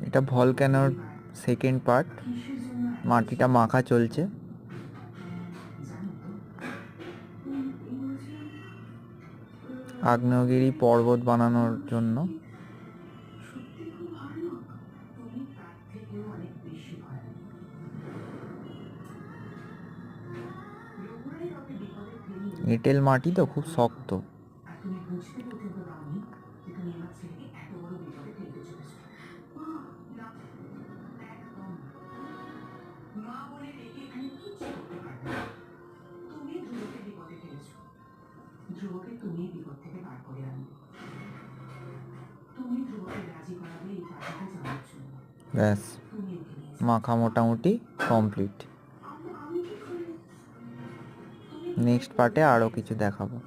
এটা ভলক্যানোর second part. মাটিটা মাখা চলছে। আগ্নেয়গিরি পর্বত বানানোর জন্য। এঁটেল মাটি তো খুব শক্ত। ব্যাস, মাখা মোটামুটি কমপ্লিট। নেক্সট পার্টে আরও কিছু দেখাবো।